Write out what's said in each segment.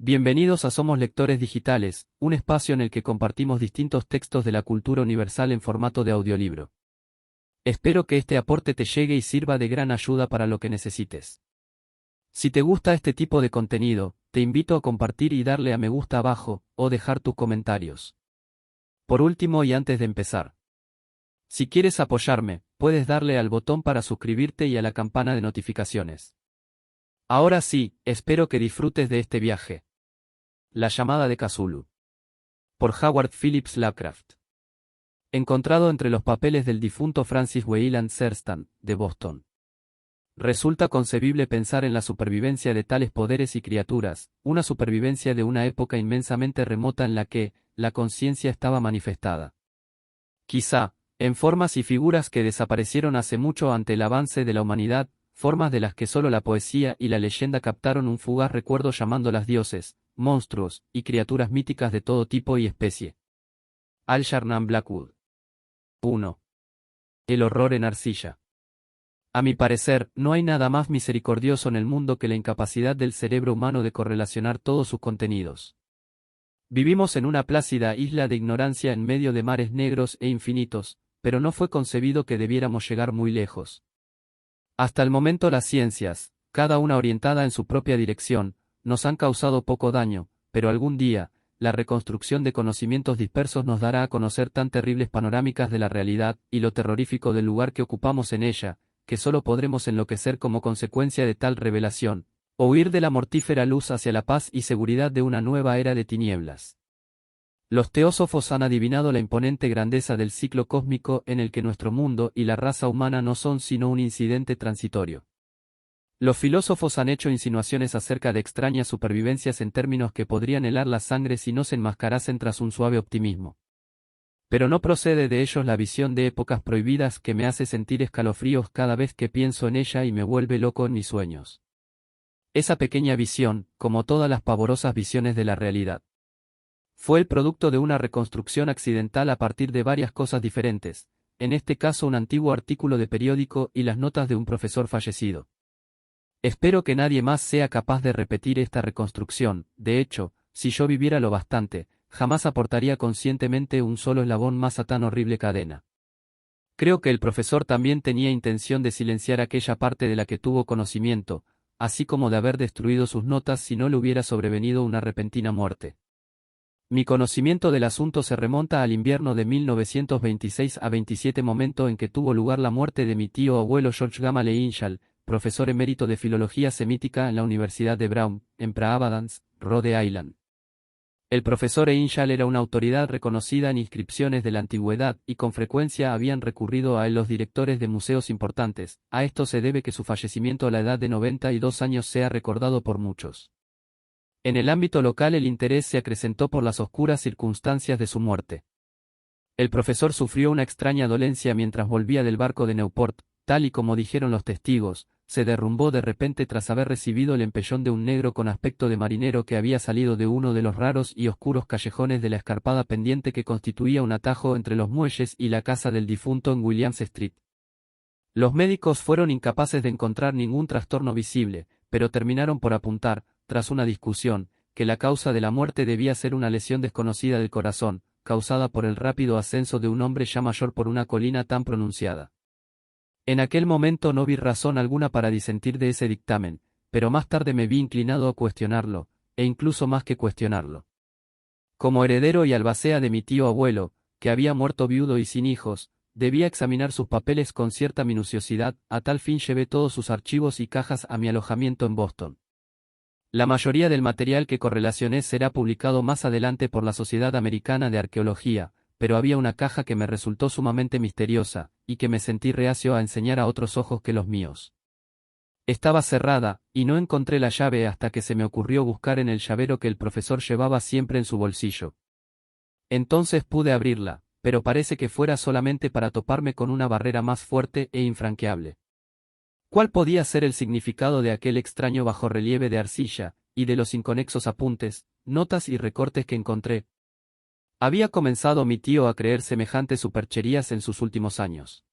Bienvenidos a Somos Lectores Digitales, un espacio en el que compartimos distintos textos de la cultura universal en formato de audiolibro. Espero que este aporte te llegue y sirva de gran ayuda para lo que necesites. Si te gusta este tipo de contenido, te invito a compartir y darle a me gusta abajo, o dejar tus comentarios. Por último y antes de empezar, si quieres apoyarme, puedes darle al botón para suscribirte y a la campana de notificaciones. Ahora sí, espero que disfrutes de este viaje. La llamada de Cthulhu. Por Howard Phillips Lovecraft. Encontrado entre los papeles del difunto Francis Wayland Thurston, de Boston. Resulta concebible pensar en la supervivencia de tales poderes y criaturas, una supervivencia de una época inmensamente remota en la que, la conciencia estaba manifestada. Quizá, en formas y figuras que desaparecieron hace mucho ante el avance de la humanidad, formas de las que solo la poesía y la leyenda captaron un fugaz recuerdo llamándolas dioses, monstruos, y criaturas míticas de todo tipo y especie. Algernon Blackwood. 1. El horror en arcilla. A mi parecer, no hay nada más misericordioso en el mundo que la incapacidad del cerebro humano de correlacionar todos sus contenidos. Vivimos en una plácida isla de ignorancia en medio de mares negros e infinitos, pero no fue concebido que debiéramos llegar muy lejos. Hasta el momento las ciencias, cada una orientada en su propia dirección, nos han causado poco daño, pero algún día, la reconstrucción de conocimientos dispersos nos dará a conocer tan terribles panorámicas de la realidad y lo terrorífico del lugar que ocupamos en ella, que solo podremos enloquecer como consecuencia de tal revelación, o huir de la mortífera luz hacia la paz y seguridad de una nueva era de tinieblas. Los teósofos han adivinado la imponente grandeza del ciclo cósmico en el que nuestro mundo y la raza humana no son sino un incidente transitorio. Los filósofos han hecho insinuaciones acerca de extrañas supervivencias en términos que podrían helar la sangre si no se enmascarasen tras un suave optimismo. Pero no procede de ellos la visión de épocas prohibidas que me hace sentir escalofríos cada vez que pienso en ella y me vuelve loco en mis sueños. Esa pequeña visión, como todas las pavorosas visiones de la realidad, fue el producto de una reconstrucción accidental a partir de varias cosas diferentes, en este caso un antiguo artículo de periódico y las notas de un profesor fallecido. Espero que nadie más sea capaz de repetir esta reconstrucción. De hecho, si yo viviera lo bastante, jamás aportaría conscientemente un solo eslabón más a tan horrible cadena. Creo que el profesor también tenía intención de silenciar aquella parte de la que tuvo conocimiento, así como de haber destruido sus notas si no le hubiera sobrevenido una repentina muerte. Mi conocimiento del asunto se remonta al invierno de 1926 a 27, momento en que tuvo lugar la muerte de mi tío abuelo George Gamaliel Inshall, profesor emérito de filología semítica en la Universidad de Brown, en Providence, Rhode Island. El profesor Inshall era una autoridad reconocida en inscripciones de la antigüedad y con frecuencia habían recurrido a él los directores de museos importantes. A esto se debe que su fallecimiento a la edad de 92 años sea recordado por muchos. En el ámbito local el interés se acrecentó por las oscuras circunstancias de su muerte. El profesor sufrió una extraña dolencia mientras volvía del barco de Newport, tal y como dijeron los testigos, se derrumbó de repente tras haber recibido el empellón de un negro con aspecto de marinero que había salido de uno de los raros y oscuros callejones de la escarpada pendiente que constituía un atajo entre los muelles y la casa del difunto en Williams Street. Los médicos fueron incapaces de encontrar ningún trastorno visible, pero terminaron por apuntar, tras una discusión, que la causa de la muerte debía ser una lesión desconocida del corazón, causada por el rápido ascenso de un hombre ya mayor por una colina tan pronunciada. En aquel momento no vi razón alguna para disentir de ese dictamen, pero más tarde me vi inclinado a cuestionarlo, e incluso más que cuestionarlo. Como heredero y albacea de mi tío abuelo, que había muerto viudo y sin hijos, debía examinar sus papeles con cierta minuciosidad. A tal fin llevé todos sus archivos y cajas a mi alojamiento en Boston. La mayoría del material que correlacioné será publicado más adelante por la Sociedad Americana de Arqueología, pero había una caja que me resultó sumamente misteriosa, y que me sentí reacio a enseñar a otros ojos que los míos. Estaba cerrada, y no encontré la llave hasta que se me ocurrió buscar en el llavero que el profesor llevaba siempre en su bolsillo. Entonces pude abrirla, pero parece que fuera solamente para toparme con una barrera más fuerte e infranqueable. ¿Cuál podía ser el significado de aquel extraño bajorrelieve de arcilla, y de los inconexos apuntes, notas y recortes que encontré? ¿Había comenzado mi tío a creer semejantes supercherías en sus últimos años?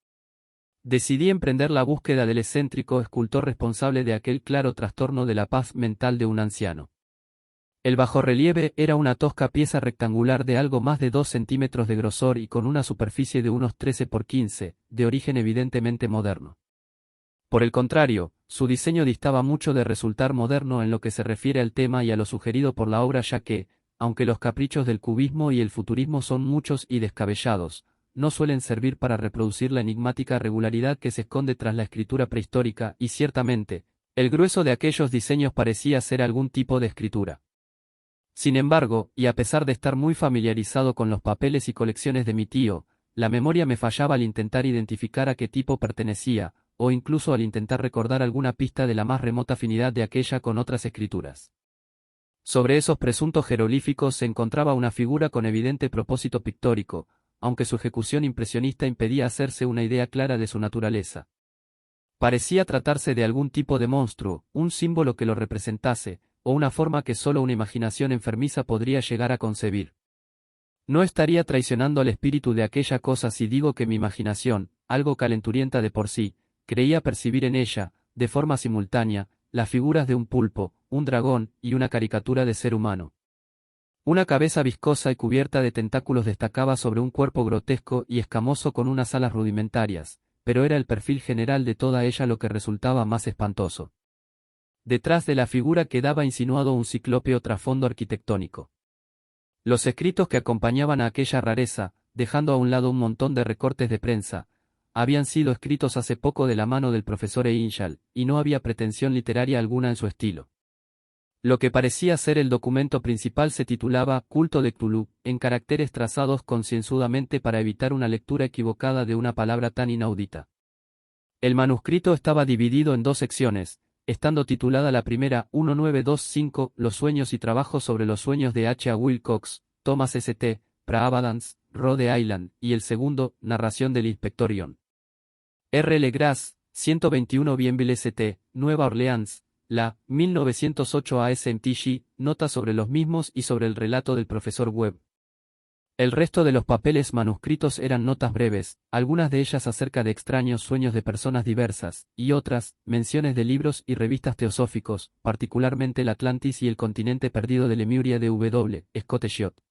Decidí emprender la búsqueda del excéntrico escultor responsable de aquel claro trastorno de la paz mental de un anciano. El bajorrelieve era una tosca pieza rectangular de algo más de 2 centímetros de grosor y con una superficie de unos 13 por 15, de origen evidentemente moderno. Por el contrario, su diseño distaba mucho de resultar moderno en lo que se refiere al tema y a lo sugerido por la obra, ya que, aunque los caprichos del cubismo y el futurismo son muchos y descabellados, no suelen servir para reproducir la enigmática regularidad que se esconde tras la escritura prehistórica, y ciertamente, el grueso de aquellos diseños parecía ser algún tipo de escritura. Sin embargo, y a pesar de estar muy familiarizado con los papeles y colecciones de mi tío, la memoria me fallaba al intentar identificar a qué tipo pertenecía, o incluso al intentar recordar alguna pista de la más remota afinidad de aquella con otras escrituras. Sobre esos presuntos jeroglíficos se encontraba una figura con evidente propósito pictórico, aunque su ejecución impresionista impedía hacerse una idea clara de su naturaleza. Parecía tratarse de algún tipo de monstruo, un símbolo que lo representase, o una forma que solo una imaginación enfermiza podría llegar a concebir. No estaría traicionando al espíritu de aquella cosa si digo que mi imaginación, algo calenturienta de por sí, creía percibir en ella, de forma simultánea, las figuras de un pulpo, un dragón y una caricatura de ser humano. Una cabeza viscosa y cubierta de tentáculos destacaba sobre un cuerpo grotesco y escamoso con unas alas rudimentarias, pero era el perfil general de toda ella lo que resultaba más espantoso. Detrás de la figura quedaba insinuado un ciclópeo trasfondo arquitectónico. Los escritos que acompañaban a aquella rareza, dejando a un lado un montón de recortes de prensa, habían sido escritos hace poco de la mano del profesor Einschall, y no había pretensión literaria alguna en su estilo. Lo que parecía ser el documento principal se titulaba Culto de Cthulhu, en caracteres trazados concienzudamente para evitar una lectura equivocada de una palabra tan inaudita. El manuscrito estaba dividido en dos secciones, estando titulada la primera 1925 Los sueños y trabajos sobre los sueños de H. A. Wilcox, Thomas St. Praavadance, Rhode Island, y el segundo, Narración del Inspector John R. Legras, 121 Bienville St., Nueva Orleans, la 1908 ASMTG, nota sobre los mismos y sobre el relato del profesor Webb. El resto de los papeles manuscritos eran notas breves, algunas de ellas acerca de extraños sueños de personas diversas, y otras, menciones de libros y revistas teosóficos, particularmente el Atlantis y el continente perdido de Lemuria de W. Scott Schott.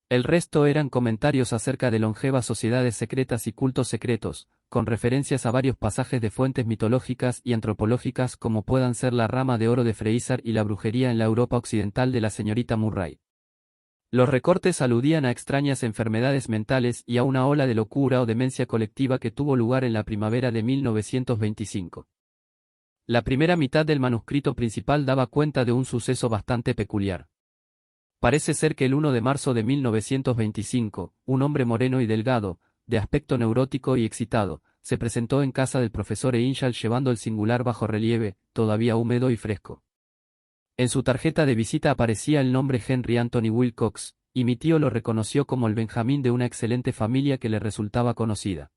El resto eran comentarios acerca de longevas sociedades secretas y cultos secretos, con referencias a varios pasajes de fuentes mitológicas y antropológicas como puedan ser la rama de oro de Freyser y la brujería en la Europa occidental de la señorita Murray. Los recortes aludían a extrañas enfermedades mentales y a una ola de locura o demencia colectiva que tuvo lugar en la primavera de 1925. La primera mitad del manuscrito principal daba cuenta de un suceso bastante peculiar. Parece ser que el 1 de marzo de 1925, un hombre moreno y delgado, de aspecto neurótico y excitado, se presentó en casa del profesor Einschall llevando el singular bajorrelieve, todavía húmedo y fresco. En su tarjeta de visita aparecía el nombre Henry Anthony Wilcox, y mi tío lo reconoció como el Benjamín de una excelente familia que le resultaba conocida.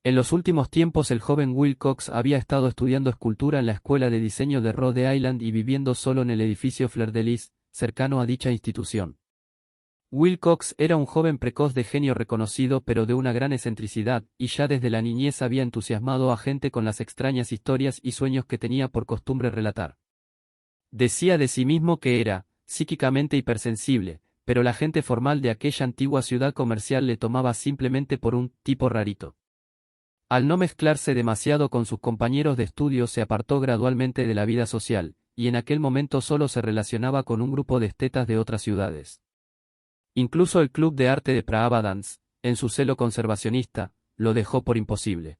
En los últimos tiempos el joven Wilcox había estado estudiando escultura en la Escuela de Diseño de Rhode Island y viviendo solo en el edificio Fleur de Lis, cercano a dicha institución. Wilcox era un joven precoz de genio reconocido pero de una gran excentricidad, y ya desde la niñez había entusiasmado a gente con las extrañas historias y sueños que tenía por costumbre relatar. Decía de sí mismo que era, psíquicamente hipersensible, pero la gente formal de aquella antigua ciudad comercial le tomaba simplemente por un tipo rarito. Al no mezclarse demasiado con sus compañeros de estudio se apartó gradualmente de la vida social, y en aquel momento solo se relacionaba con un grupo de estetas de otras ciudades. Incluso el Club de Arte de Praavadance, en su celo conservacionista, lo dejó por imposible.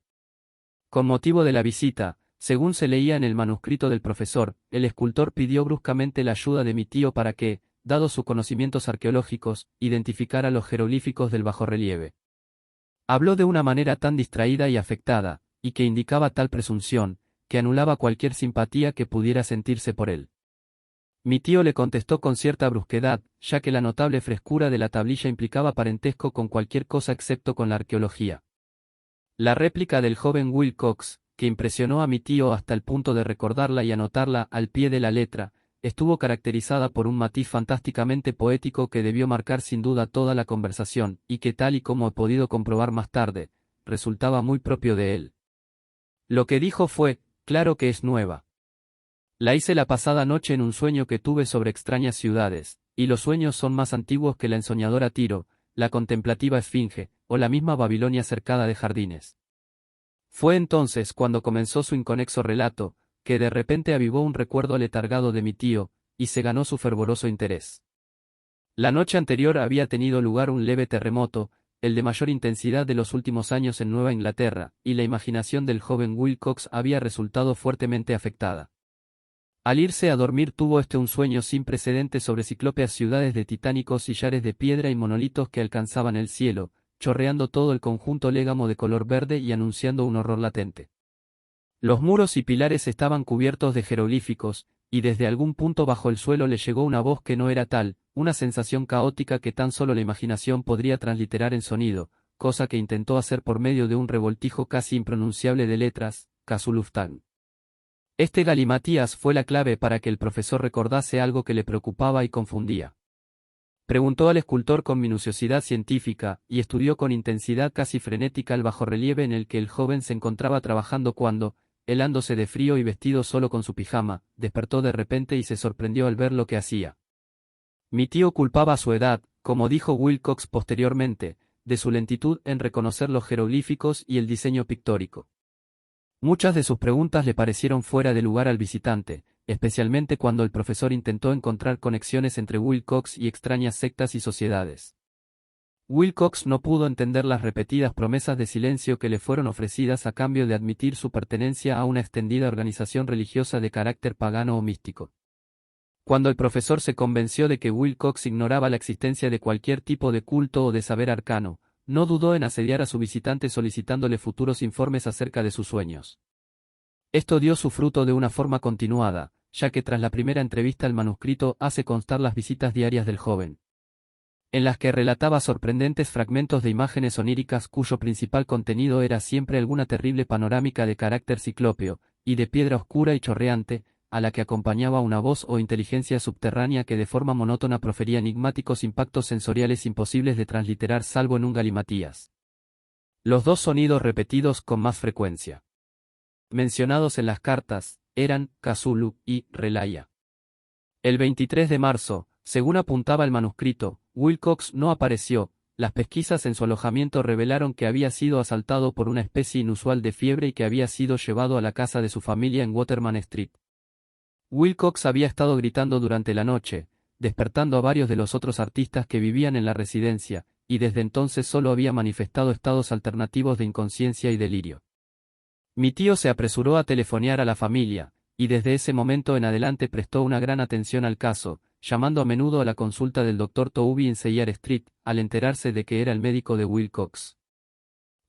Con motivo de la visita, según se leía en el manuscrito del profesor, el escultor pidió bruscamente la ayuda de mi tío para que, dados sus conocimientos arqueológicos, identificara los jeroglíficos del bajorrelieve. Habló de una manera tan distraída y afectada, y que indicaba tal presunción, que anulaba cualquier simpatía que pudiera sentirse por él. Mi tío le contestó con cierta brusquedad, ya que la notable frescura de la tablilla implicaba parentesco con cualquier cosa excepto con la arqueología. La réplica del joven Wilcox, que impresionó a mi tío hasta el punto de recordarla y anotarla al pie de la letra, estuvo caracterizada por un matiz fantásticamente poético que debió marcar sin duda toda la conversación, y que tal y como he podido comprobar más tarde, resultaba muy propio de él. Lo que dijo fue, claro que es nueva. La hice la pasada noche en un sueño que tuve sobre extrañas ciudades, y los sueños son más antiguos que la ensoñadora Tiro, la contemplativa Esfinge, o la misma Babilonia cercada de jardines. Fue entonces cuando comenzó su inconexo relato, que de repente avivó un recuerdo aletargado de mi tío, y se ganó su fervoroso interés. La noche anterior había tenido lugar un leve terremoto, el de mayor intensidad de los últimos años en Nueva Inglaterra, y la imaginación del joven Wilcox había resultado fuertemente afectada. Al irse a dormir tuvo un sueño sin precedentes sobre ciclópeas ciudades de titánicos sillares de piedra y monolitos que alcanzaban el cielo, chorreando todo el conjunto légamo de color verde y anunciando un horror latente. Los muros y pilares estaban cubiertos de jeroglíficos, y desde algún punto bajo el suelo le llegó una voz que no era tal, una sensación caótica que tan solo la imaginación podría transliterar en sonido, cosa que intentó hacer por medio de un revoltijo casi impronunciable de letras, Kasuluftan. Este galimatías fue la clave para que el profesor recordase algo que le preocupaba y confundía. Preguntó al escultor con minuciosidad científica, y estudió con intensidad casi frenética el bajorrelieve en el que el joven se encontraba trabajando cuando, helándose de frío y vestido solo con su pijama, despertó de repente y se sorprendió al ver lo que hacía. Mi tío culpaba a su edad, como dijo Wilcox posteriormente, de su lentitud en reconocer los jeroglíficos y el diseño pictórico. Muchas de sus preguntas le parecieron fuera de lugar al visitante, especialmente cuando el profesor intentó encontrar conexiones entre Wilcox y extrañas sectas y sociedades. Wilcox no pudo entender las repetidas promesas de silencio que le fueron ofrecidas a cambio de admitir su pertenencia a una extendida organización religiosa de carácter pagano o místico. Cuando el profesor se convenció de que Wilcox ignoraba la existencia de cualquier tipo de culto o de saber arcano, no dudó en asediar a su visitante solicitándole futuros informes acerca de sus sueños. Esto dio su fruto de una forma continuada, ya que tras la primera entrevista el manuscrito hace constar las visitas diarias del joven, en las que relataba sorprendentes fragmentos de imágenes oníricas cuyo principal contenido era siempre alguna terrible panorámica de carácter ciclópeo, y de piedra oscura y chorreante, a la que acompañaba una voz o inteligencia subterránea que de forma monótona profería enigmáticos impactos sensoriales imposibles de transliterar salvo en un galimatías. Los dos sonidos repetidos con más frecuencia mencionados en las cartas, eran Kasulu y Relaya. El 23 de marzo, según apuntaba el manuscrito, Wilcox no apareció. Las pesquisas en su alojamiento revelaron que había sido asaltado por una especie inusual de fiebre y que había sido llevado a la casa de su familia en Waterman Street. Wilcox había estado gritando durante la noche, despertando a varios de los otros artistas que vivían en la residencia, y desde entonces solo había manifestado estados alternativos de inconsciencia y delirio. Mi tío se apresuró a telefonear a la familia, y desde ese momento en adelante prestó una gran atención al caso, llamando a menudo a la consulta del Dr. Toby en Seymour Street, al enterarse de que era el médico de Wilcox.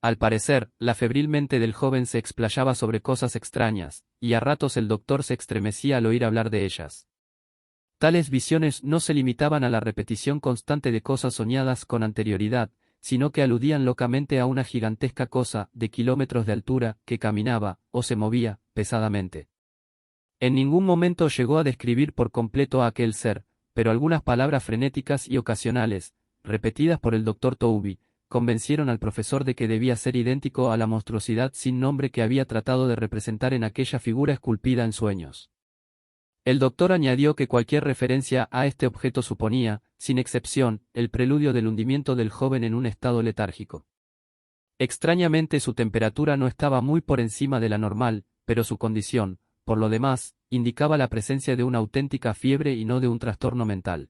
Al parecer, la febril mente del joven se explayaba sobre cosas extrañas, y a ratos el doctor se estremecía al oír hablar de ellas. Tales visiones no se limitaban a la repetición constante de cosas soñadas con anterioridad, sino que aludían locamente a una gigantesca cosa, de kilómetros de altura, que caminaba, o se movía, pesadamente. En ningún momento llegó a describir por completo a aquel ser, pero algunas palabras frenéticas y ocasionales, repetidas por el Dr. Toby, convencieron al profesor de que debía ser idéntico a la monstruosidad sin nombre que había tratado de representar en aquella figura esculpida en sueños. El doctor añadió que cualquier referencia a este objeto suponía, sin excepción, el preludio del hundimiento del joven en un estado letárgico. Extrañamente su temperatura no estaba muy por encima de la normal, pero su condición, por lo demás, indicaba la presencia de una auténtica fiebre y no de un trastorno mental.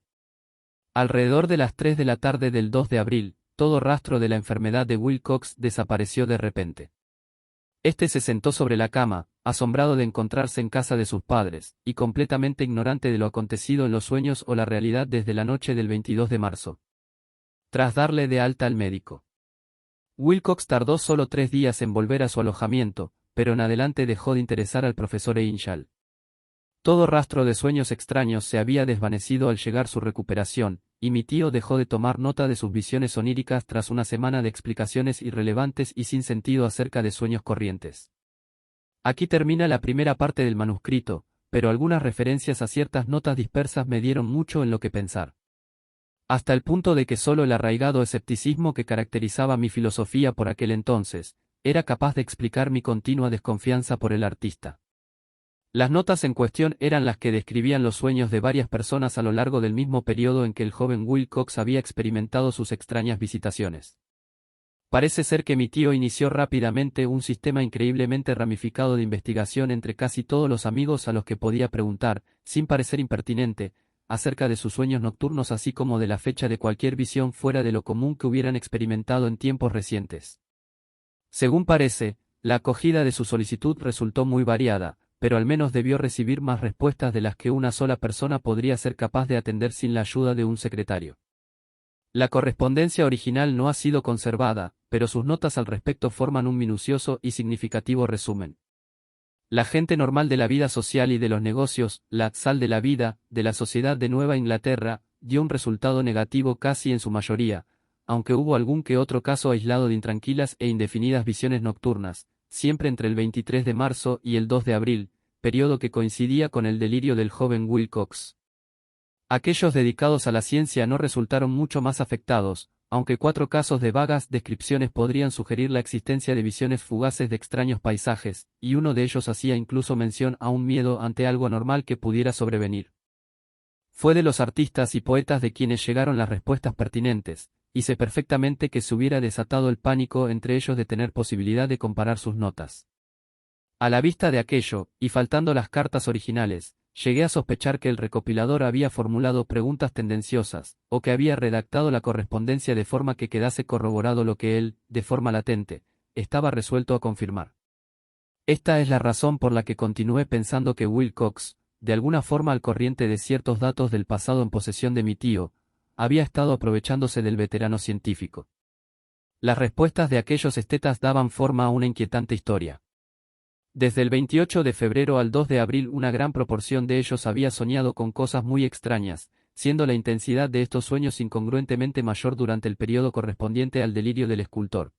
Alrededor de las 3 de la tarde del 2 de abril, todo rastro de la enfermedad de Wilcox desapareció de repente. Este se sentó sobre la cama, asombrado de encontrarse en casa de sus padres, y completamente ignorante de lo acontecido en los sueños o la realidad desde la noche del 22 de marzo. Tras darle de alta al médico, Wilcox tardó solo 3 días en volver a su alojamiento, pero en adelante dejó de interesar al profesor Einshall. Todo rastro de sueños extraños se había desvanecido al llegar su recuperación, y mi tío dejó de tomar nota de sus visiones oníricas tras una semana de explicaciones irrelevantes y sin sentido acerca de sueños corrientes. Aquí termina la primera parte del manuscrito, pero algunas referencias a ciertas notas dispersas me dieron mucho en lo que pensar. Hasta el punto de que solo el arraigado escepticismo que caracterizaba mi filosofía por aquel entonces, era capaz de explicar mi continua desconfianza por el artista. Las notas en cuestión eran las que describían los sueños de varias personas a lo largo del mismo periodo en que el joven Wilcox había experimentado sus extrañas visitaciones. Parece ser que mi tío inició rápidamente un sistema increíblemente ramificado de investigación entre casi todos los amigos a los que podía preguntar, sin parecer impertinente, acerca de sus sueños nocturnos así como de la fecha de cualquier visión fuera de lo común que hubieran experimentado en tiempos recientes. Según parece, la acogida de su solicitud resultó muy variada, pero al menos debió recibir más respuestas de las que una sola persona podría ser capaz de atender sin la ayuda de un secretario. La correspondencia original no ha sido conservada, pero sus notas al respecto forman un minucioso y significativo resumen. La gente normal de la vida social y de los negocios, la sal de la vida, de la sociedad de Nueva Inglaterra, dio un resultado negativo casi en su mayoría, aunque hubo algún que otro caso aislado de intranquilas e indefinidas visiones nocturnas, siempre entre el 23 de marzo y el 2 de abril, periodo que coincidía con el delirio del joven Wilcox. Aquellos dedicados a la ciencia no resultaron mucho más afectados, aunque 4 casos de vagas descripciones podrían sugerir la existencia de visiones fugaces de extraños paisajes, y uno de ellos hacía incluso mención a un miedo ante algo anormal que pudiera sobrevenir. Fue de los artistas y poetas de quienes llegaron las respuestas pertinentes, y sé perfectamente que se hubiera desatado el pánico entre ellos de tener posibilidad de comparar sus notas. A la vista de aquello, y faltando las cartas originales, llegué a sospechar que el recopilador había formulado preguntas tendenciosas, o que había redactado la correspondencia de forma que quedase corroborado lo que él, de forma latente, estaba resuelto a confirmar. Esta es la razón por la que continué pensando que Wilcox, de alguna forma al corriente de ciertos datos del pasado en posesión de mi tío, había estado aprovechándose del veterano científico. Las respuestas de aquellos estetas daban forma a una inquietante historia. Desde el 28 de febrero al 2 de abril una gran proporción de ellos había soñado con cosas muy extrañas, siendo la intensidad de estos sueños incongruentemente mayor durante el periodo correspondiente al delirio del escultor.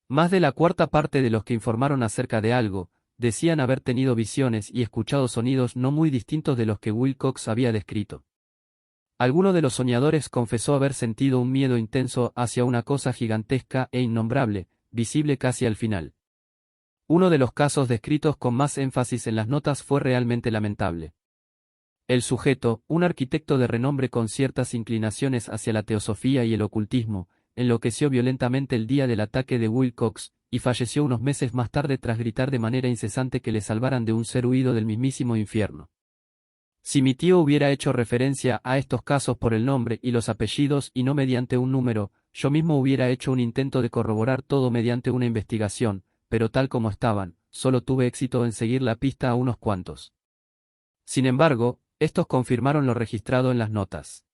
Más de la cuarta parte de los que informaron acerca de algo, decían haber tenido visiones y escuchado sonidos no muy distintos de los que Wilcox había descrito. Alguno de los soñadores confesó haber sentido un miedo intenso hacia una cosa gigantesca e innombrable, visible casi al final. Uno de los casos descritos con más énfasis en las notas fue realmente lamentable. El sujeto, un arquitecto de renombre con ciertas inclinaciones hacia la teosofía y el ocultismo, enloqueció violentamente el día del ataque de Wilcox, y falleció unos meses más tarde tras gritar de manera incesante que le salvaran de un ser huido del mismísimo infierno. Si mi tío hubiera hecho referencia a estos casos por el nombre y los apellidos y no mediante un número, yo mismo hubiera hecho un intento de corroborar todo mediante una investigación, pero tal como estaban, solo tuve éxito en seguir la pista a unos cuantos. Sin embargo, estos confirmaron lo registrado en las notas.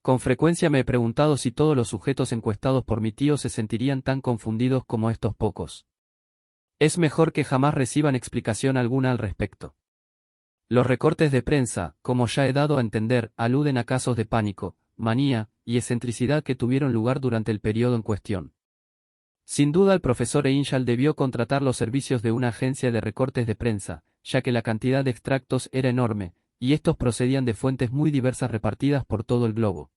Con frecuencia me he preguntado si todos los sujetos encuestados por mi tío se sentirían tan confundidos como estos pocos. Es mejor que jamás reciban explicación alguna al respecto. Los recortes de prensa, como ya he dado a entender, aluden a casos de pánico, manía y excentricidad que tuvieron lugar durante el periodo en cuestión. Sin duda el profesor Einshall debió contratar los servicios de una agencia de recortes de prensa, ya que la cantidad de extractos era enorme, y estos procedían de fuentes muy diversas repartidas por todo el globo.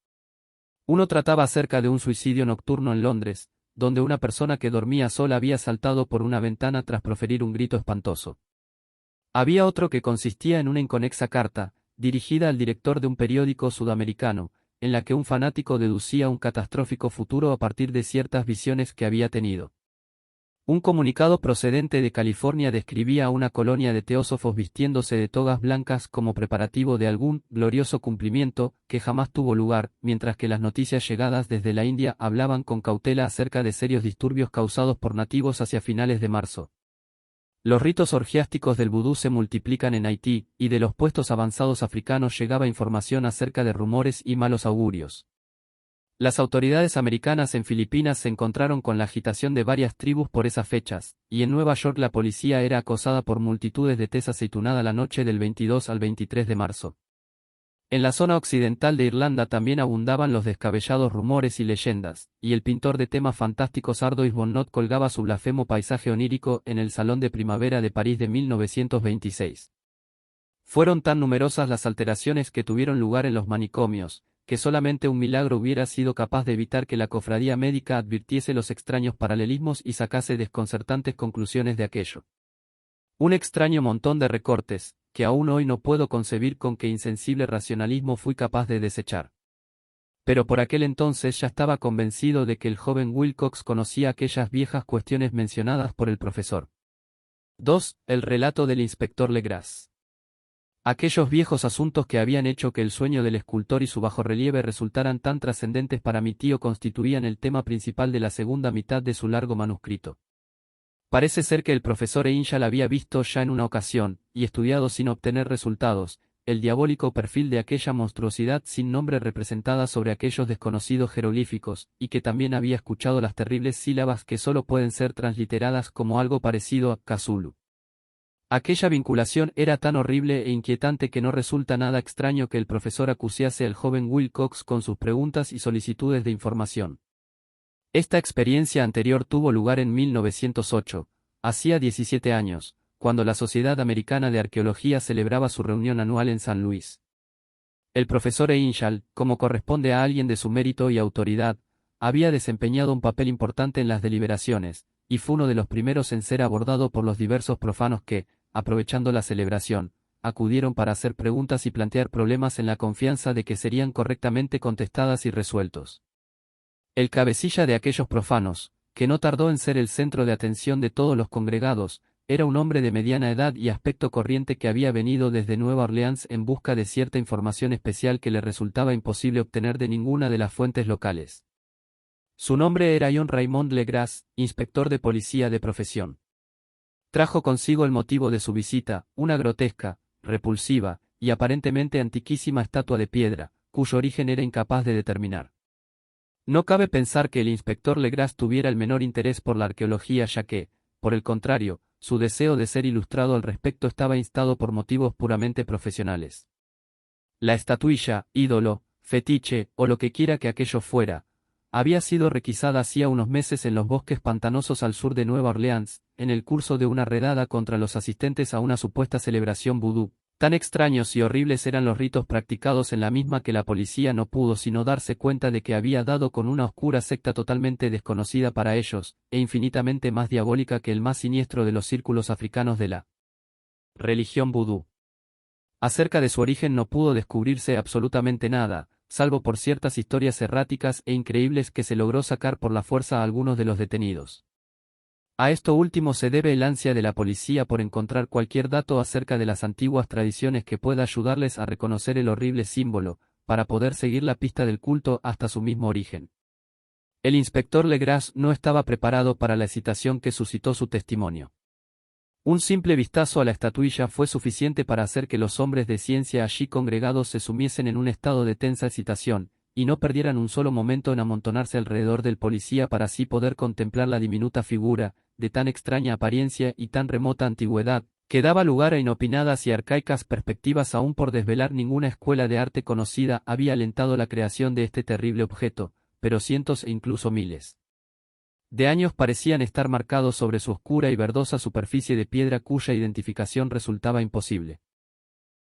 Uno trataba acerca de un suicidio nocturno en Londres, donde una persona que dormía sola había saltado por una ventana tras proferir un grito espantoso. Había otro que consistía en una inconexa carta, dirigida al director de un periódico sudamericano, en la que un fanático deducía un catastrófico futuro a partir de ciertas visiones que había tenido. Un comunicado procedente de California describía a una colonia de teósofos vistiéndose de togas blancas como preparativo de algún glorioso cumplimiento que jamás tuvo lugar, mientras que las noticias llegadas desde la India hablaban con cautela acerca de serios disturbios causados por nativos hacia finales de marzo. Los ritos orgiásticos del vudú se multiplican en Haití, y de los puestos avanzados africanos llegaba información acerca de rumores y malos augurios. Las autoridades americanas en Filipinas se encontraron con la agitación de varias tribus por esas fechas, y en Nueva York la policía era acosada por multitudes de tés aceitunada la noche del 22 al 23 de marzo. En la zona occidental de Irlanda también abundaban los descabellados rumores y leyendas, y el pintor de temas fantásticos Ardois Bonnot colgaba su blasfemo paisaje onírico en el Salón de Primavera de París de 1926. Fueron tan numerosas las alteraciones que tuvieron lugar en los manicomios, que solamente un milagro hubiera sido capaz de evitar que la cofradía médica advirtiese los extraños paralelismos y sacase desconcertantes conclusiones de aquello. Un extraño montón de recortes, que aún hoy no puedo concebir con qué insensible racionalismo fui capaz de desechar. Pero por aquel entonces ya estaba convencido de que el joven Wilcox conocía aquellas viejas cuestiones mencionadas por el profesor. 2. El relato del inspector Legras. Aquellos viejos asuntos que habían hecho que el sueño del escultor y su bajorrelieve resultaran tan trascendentes para mi tío constituían el tema principal de la segunda mitad de su largo manuscrito. Parece ser que el profesor Einshall había visto ya en una ocasión, y estudiado sin obtener resultados, el diabólico perfil de aquella monstruosidad sin nombre representada sobre aquellos desconocidos jeroglíficos, y que también había escuchado las terribles sílabas que solo pueden ser transliteradas como algo parecido a Cthulhu. Aquella vinculación era tan horrible e inquietante que no resulta nada extraño que el profesor acuciase al joven Wilcox con sus preguntas y solicitudes de información. Esta experiencia anterior tuvo lugar en 1908, hacía 17 años, cuando la Sociedad Americana de Arqueología celebraba su reunión anual en San Luis. El profesor Einshall, como corresponde a alguien de su mérito y autoridad, había desempeñado un papel importante en las deliberaciones, y fue uno de los primeros en ser abordado por los diversos profanos que, aprovechando la celebración, acudieron para hacer preguntas y plantear problemas en la confianza de que serían correctamente contestadas y resueltos. El cabecilla de aquellos profanos, que no tardó en ser el centro de atención de todos los congregados, era un hombre de mediana edad y aspecto corriente que había venido desde Nueva Orleans en busca de cierta información especial que le resultaba imposible obtener de ninguna de las fuentes locales. Su nombre era John Raymond Legras, inspector de policía de profesión. Trajo consigo el motivo de su visita, una grotesca, repulsiva, y aparentemente antiquísima estatua de piedra, cuyo origen era incapaz de determinar. No cabe pensar que el inspector Legras tuviera el menor interés por la arqueología ya que, por el contrario, su deseo de ser ilustrado al respecto estaba instado por motivos puramente profesionales. La estatuilla, ídolo, fetiche, o lo que quiera que aquello fuera, había sido requisada hacía unos meses en los bosques pantanosos al sur de Nueva Orleans, en el curso de una redada contra los asistentes a una supuesta celebración vudú. Tan extraños y horribles eran los ritos practicados en la misma que la policía no pudo sino darse cuenta de que había dado con una oscura secta totalmente desconocida para ellos, e infinitamente más diabólica que el más siniestro de los círculos africanos de la religión vudú. Acerca de su origen no pudo descubrirse absolutamente nada, salvo por ciertas historias erráticas e increíbles que se logró sacar por la fuerza a algunos de los detenidos. A esto último se debe el ansia de la policía por encontrar cualquier dato acerca de las antiguas tradiciones que pueda ayudarles a reconocer el horrible símbolo, para poder seguir la pista del culto hasta su mismo origen. El inspector Legras no estaba preparado para la excitación que suscitó su testimonio. Un simple vistazo a la estatuilla fue suficiente para hacer que los hombres de ciencia allí congregados se sumiesen en un estado de tensa excitación, y no perdieran un solo momento en amontonarse alrededor del policía para así poder contemplar la diminuta figura, de tan extraña apariencia y tan remota antigüedad, que daba lugar a inopinadas y arcaicas perspectivas. Aún por desvelar ninguna escuela de arte conocida había alentado la creación de este terrible objeto, pero cientos e incluso miles de años parecían estar marcados sobre su oscura y verdosa superficie de piedra cuya identificación resultaba imposible.